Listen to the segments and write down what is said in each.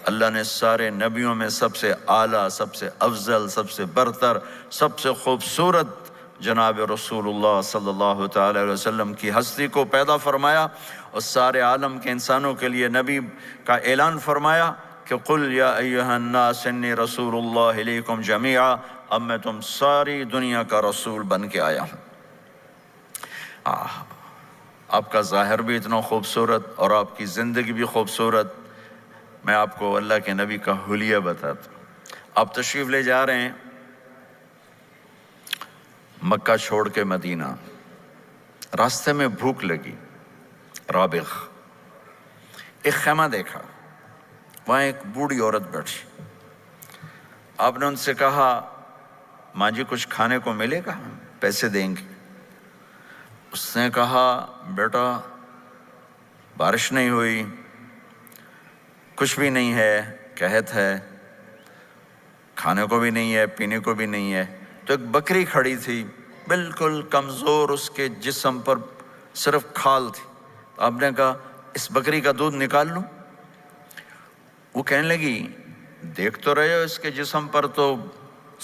اللہ نے سارے نبیوں میں سب سے اعلیٰ، سب سے افضل، سب سے برتر، سب سے خوبصورت جناب رسول اللہ صلی اللہ تعالی علیہ وسلم کی ہستی کو پیدا فرمایا، اور سارے عالم کے انسانوں کے لیے نبی کا اعلان فرمایا کہ قل یا ایھا الناس انی رسول اللہ الیکم جمیعا، اب میں تم ساری دنیا کا رسول بن کے آیا ہوں۔ آپ کا ظاہر بھی اتنا خوبصورت اور آپ کی زندگی بھی خوبصورت۔ میں آپ کو اللہ کے نبی کا حلیہ بتاتا ہوں۔ آپ تشریف لے جا رہے ہیں مکہ چھوڑ کے مدینہ، راستے میں بھوک لگی، رابغ، ایک خیمہ دیکھا، وہاں ایک بوڑھی عورت بیٹھی۔ آپ نے ان سے کہا ماں جی کچھ کھانے کو ملے گا، پیسے دیں گے؟ اس نے کہا بیٹا بارش نہیں ہوئی، کچھ بھی نہیں ہے، قحط ہے، کھانے کو بھی نہیں ہے، پینے کو بھی نہیں ہے۔ تو ایک بکری کھڑی تھی، بالکل کمزور، اس کے جسم پر صرف کھال تھی۔ آپ نے کہا اس بکری کا دودھ نکال لوں؟ وہ کہنے لگی دیکھ تو رہے ہو اس کے جسم پر تو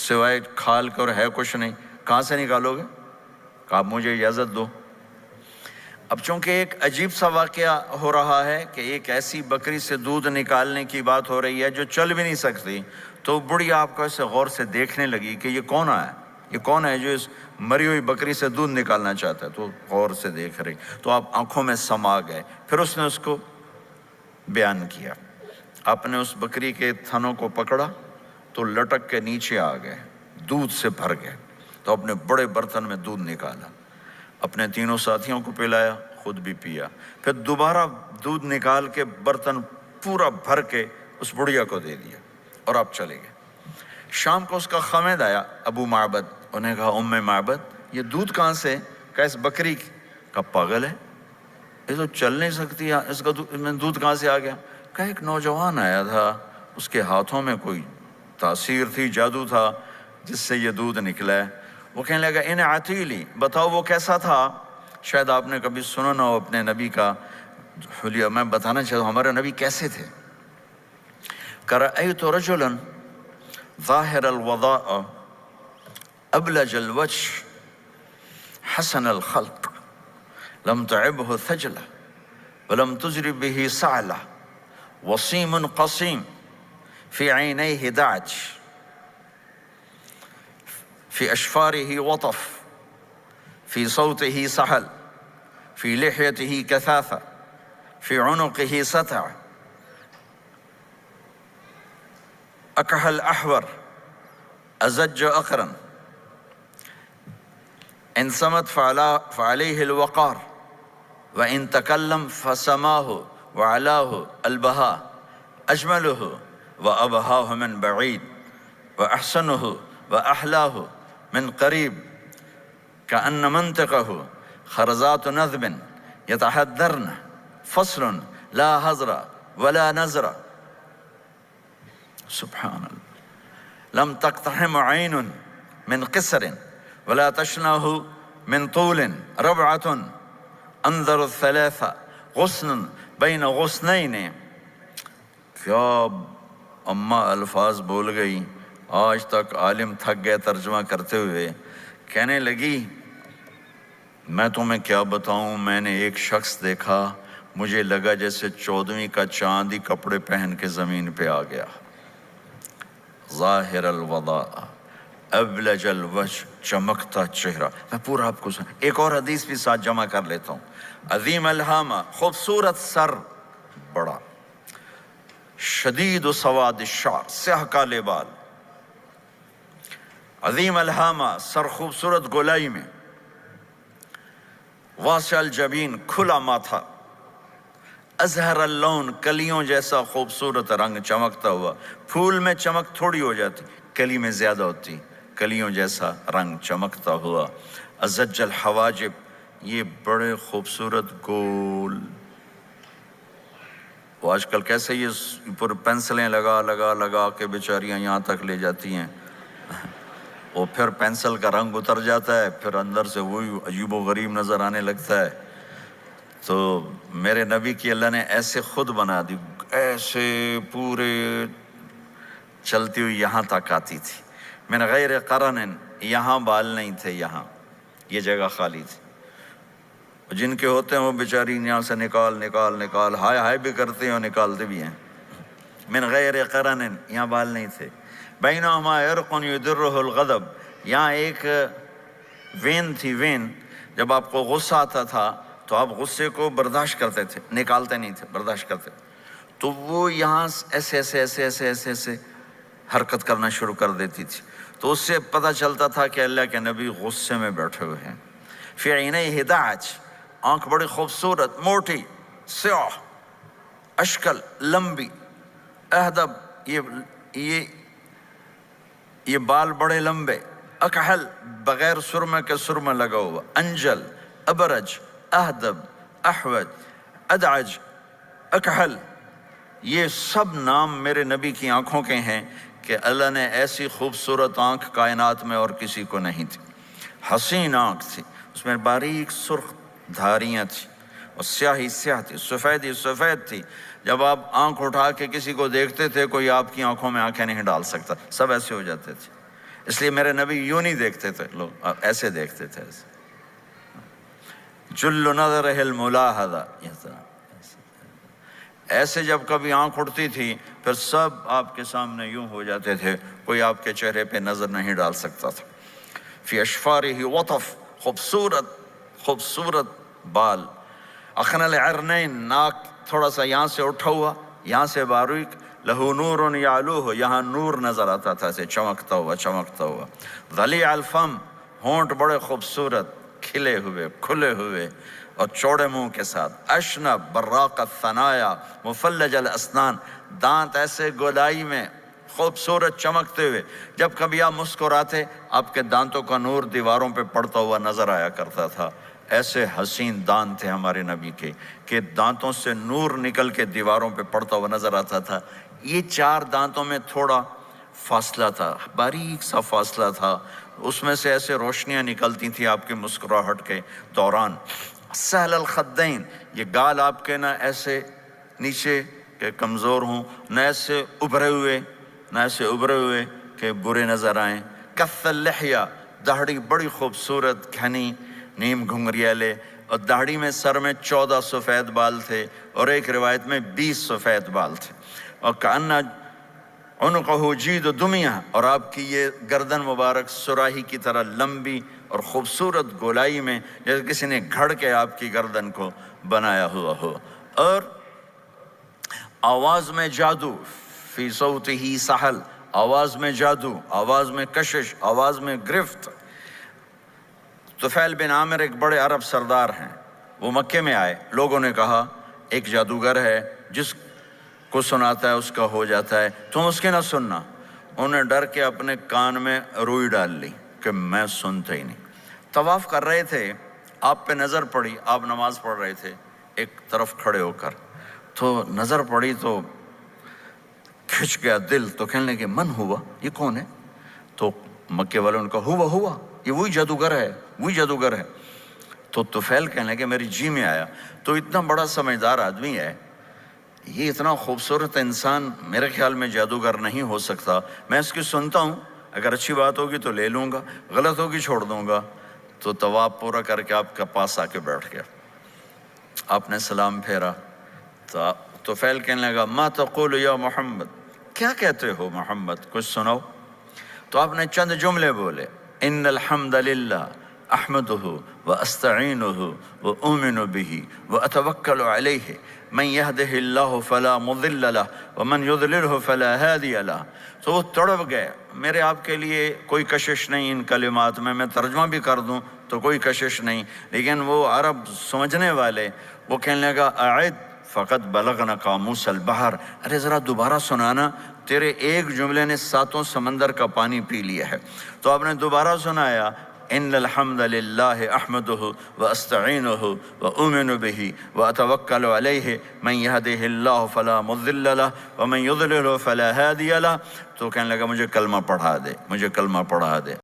سوائے کھال کر ہے کچھ نہیں، کہاں سے نکالو گے؟ کہا مجھے اجازت دو۔ اب چونکہ ایک عجیب سا واقعہ ہو رہا ہے کہ ایک ایسی بکری سے دودھ نکالنے کی بات ہو رہی ہے جو چل بھی نہیں سکتی، تو بڑھی آپ کو ایسے غور سے دیکھنے لگی کہ یہ کون ہے، یہ کون ہے جو اس مری ہوئی بکری سے دودھ نکالنا چاہتا ہے؟ تو غور سے دیکھ رہی، تو آپ آنکھوں میں سما گئے۔ پھر اس نے اس کو بیان کیا۔ آپ نے اس بکری کے تھنوں کو پکڑا تو لٹک کے نیچے آ گئے، دودھ سے بھر گئے۔ تو اپنے بڑے برتن میں دودھ نکالا، اپنے تینوں ساتھیوں کو پلایا، خود بھی پیا، پھر دوبارہ دودھ نکال کے برتن پورا بھر کے اس بڑھیا کو دے دیا، اور آپ چلے گئے۔ شام کو اس کا خامد آیا، ابو معبد، انہیں کہا ام معبد یہ دودھ کہاں سے؟ کہا اس بکری کی۔ کہا پاگل ہے، یہ تو چل نہیں سکتی، اس کا دودھ کہاں سے آ گیا؟ کہا ایک نوجوان آیا تھا، اس کے ہاتھوں میں کوئی تاثیر تھی، جادو تھا، جس سے یہ دودھ نکلا ہے۔ وہ کہنے لگا ان عتیلی، بتاؤ وہ کیسا تھا؟ شاید آپ نے کبھی سنا نہ ہو اپنے نبی کا حلیہ، میں بتانا چاہتا ہوں ہمارے نبی کیسے تھے۔ رأیت رجلا ظاہر الوضاء ابلج الوجه حسن الخلق لم تعبه ثجلة ولم تجرب به سعلة وصيم قصيم في عينيه دعج في أشفاره وطف في صوته سحل في لحيته كثافة في عنقه ستع أكحل أحور أزج أقرن إن صمت فعليه الوقار وإن تكلم فسماه وعلاه البهاء أجمله وأبهاه من بعيد وأحسنه وأحلاه من قريب كأن منطقه خرزات نذب يتحدرن فصل لا هزر ولا نزر سبحان الله لم تقتحم عين من قصر ولا تشنه من طول ربعة انظر الثلاثة غصن بين غصنين۔ کیا اماں الفاظ بول گئی، آج تک عالم تھک گئے ترجمہ کرتے ہوئے۔ کہنے لگی میں تمہیں کیا بتاؤں، میں نے ایک شخص دیکھا، مجھے لگا جیسے 14ویں کا چاند ہی کپڑے پہن کے زمین پہ آ گیا۔ ظاہر الوضاء ابلج الوجه، چمکتا چہرہ۔ میں پورا آپ کو ایک اور حدیث بھی ساتھ جمع کر لیتا ہوں۔ عظیم الہامہ، خوبصورت سر، بڑا، شدید سواد الشعر، سیاہ کالے بال، عظیم الہامہ، سر خوبصورت گولائی میں، واسع الجبین، کھلا ماتھا، ازہر اللون، کلیوں جیسا خوبصورت رنگ چمکتا ہوا۔ پھول میں چمک تھوڑی ہو جاتی، کلی میں زیادہ ہوتی، کلیوں جیسا رنگ چمکتا ہوا۔ ازج الحواجب، یہ بڑے خوبصورت گول، وہ آج کل کیسے یہ پر پینسلیں لگا کے بیچاریاں یہاں تک لے جاتی ہیں، اور پھر پینسل کا رنگ اتر جاتا ہے، پھر اندر سے وہی عجیب و غریب نظر آنے لگتا ہے۔ تو میرے نبی کی اللہ نے ایسے خود بنا دی، ایسے پورے چلتی ہوئی یہاں تک آتی تھی۔ من غیر قرن، یہاں بال نہیں تھے، یہاں یہ جگہ خالی تھی۔ جن کے ہوتے ہیں وہ بیچاری یہاں سے نکال ہائے ہائے بھی کرتے ہیں اور نکالتے بھی ہیں۔ من غیر قرن، یہاں بال نہیں تھے۔ بینہما عرق یدرہ الغضب، یہاں ایک وین تھی، وین جب آپ کو غصہ آتا تھا تو آپ غصے کو برداشت کرتے تھے، نکالتے نہیں تھے، برداشت کرتے، تو وہ یہاں ایسے حرکت کرنا شروع کر دیتی تھی، تو اس سے پتہ چلتا تھا کہ اللہ کے نبی غصے میں بیٹھے ہوئے ہیں۔ فی عینیہ دعج، آنکھ بڑی خوبصورت، موٹی، سیاہ، اشکل، لمبی، اہدب، یہ بال بڑے لمبے، اکحل، بغیر سرمے کے سرمہ لگا ہوا، انجل، ابرج، اہدب، احوج، ادعج، اکحل، یہ سب نام میرے نبی کی آنکھوں کے ہیں کہ اللہ نے ایسی خوبصورت آنکھ کائنات میں اور کسی کو نہیں تھی۔ حسین آنکھ تھی، اس میں باریک سرخ دھاریاں تھیں، اور سیاہی سیاہ تھی، سفیدی سفید تھی۔ جب آپ آنکھ اٹھا کے کسی کو دیکھتے تھے کوئی آپ کی آنکھوں میں آنکھیں نہیں ڈال سکتا، سب ایسے ہو جاتے تھے۔ اس لیے میرے نبی یوں نہیں دیکھتے تھے، لوگ ایسے دیکھتے تھے، جل نظرہ الملاحظہ، ایسے جب کبھی آنکھ اٹھتی تھی پھر سب آپ کے سامنے یوں ہو جاتے تھے، کوئی آپ کے چہرے پہ نظر نہیں ڈال سکتا تھا۔ فی اشفارہ وطف، خوبصورت بال، اخن العرنین، ناک تھوڑا سا یہاں سے اٹھا ہوا، یہاں سے باریک، لہو نور یعلوہ، یہاں نور نظر آتا تھا اسے چمکتا ہوا۔ ضلیع الفم، ہونٹ بڑے خوبصورت، کھلے ہوئے اور چوڑے منہ کے ساتھ۔ اشنب براق الثنایا مفلج الاسنان، دانت ایسے گولائی میں خوبصورت چمکتے ہوئے، جب کبھی آپ مسکراتے آپ کے دانتوں کا نور دیواروں پہ پڑتا ہوا نظر آیا کرتا تھا۔ ایسے حسین دانت تھے ہمارے نبی کے کہ دانتوں سے نور نکل کے دیواروں پہ پڑتا ہوا نظر آتا تھا۔ یہ 4 دانتوں میں تھوڑا فاصلہ تھا، باریک سا فاصلہ تھا، اس میں سے ایسے روشنیاں نکلتی تھیں آپ کی مسکراہٹ کے دوران۔ سہل الخدین، یہ گال آپ کے نہ ایسے نیچے کہ کمزور ہوں، نہ ایسے ابھرے ہوئے کہ برے نظر آئیں۔ کث اللحیہ، داڑھی بڑی خوبصورت گھنی، نیم گھنگریالے، اور داڑھی میں سر میں 14 سفید بال تھے، اور ایک روایت میں 20 سفید بال تھے۔ اور کأن عنقہ جید دمیہ، اور آپ کی یہ گردن مبارک سراہی کی طرح لمبی اور خوبصورت گولائی میں، جیسے کسی نے گھڑ کے آپ کی گردن کو بنایا ہوا ہو۔ اور آواز میں جادو، فی صوتہ سحل، آواز میں جادو، آواز میں کشش، آواز میں گرفت۔ طفیل بن عامر ایک بڑے عرب سردار ہیں، وہ مکے میں آئے، لوگوں نے کہا ایک جادوگر ہے جس کو سناتا ہے اس کا ہو جاتا ہے، تم اس کے نہ سننا۔ انہیں ڈر کے اپنے کان میں روئی ڈال لی کہ میں سنتا ہی نہیں۔ طواف کر رہے تھے، آپ پہ نظر پڑی، آپ نماز پڑھ رہے تھے ایک طرف کھڑے ہو کر، تو نظر پڑی تو کھچ گیا دل، تو کہنے لگے من ہوا، یہ کون ہے؟ تو مکے والوں نے کہا ہوا، یہ وہی جادوگر ہے۔ تو طفیل کہنے لگے میری جی میں آیا، تو اتنا بڑا سمجھدار آدمی ہے، یہ اتنا خوبصورت انسان میرے خیال میں جادوگر نہیں ہو سکتا، میں اس کی سنتا ہوں، اگر اچھی بات ہوگی تو لے لوں گا، غلط ہوگی چھوڑ دوں گا۔ تو طواف پورا کر کے آپ کے پاس آ کے بیٹھ گیا، آپ نے سلام پھیرا، تو طفیل کہنے لگا ما تقول یا محمد، کیا کہتے ہو محمد، کچھ سناؤ۔ تو آپ نے چند جملے بولے، ان الحمد للہ احمدہ واستعینہ واؤمن بہ واتوکل علیہ من یہدہ اللہ فلا مضل لہ ومن یضللہ فلا ہادی لہ۔ تو وہ تڑپ گئے، میرے آپ کے لیے کوئی کشش نہیں ان کلمات میں ترجمہ بھی کر دوں تو کوئی کشش نہیں، لیکن وہ عرب سمجھنے والے، وہ کہنے لگا اعد فقط بلغنا قاموس البحر، ارے ذرا دوبارہ سنانا، تیرے ایک جملے نے 7 سمندر کا پانی پی لیا ہے۔ تو آپ نے دوبارہ سنایا، ان الحمد للہ احمدہ واستعینہ واؤمن بہ واتوکل علیہ من یہدہ اللہ فلا مضل لہ ومن یضللہ فلا ہادی لہ۔ تو کہنے لگا مجھے کلمہ پڑھا دے۔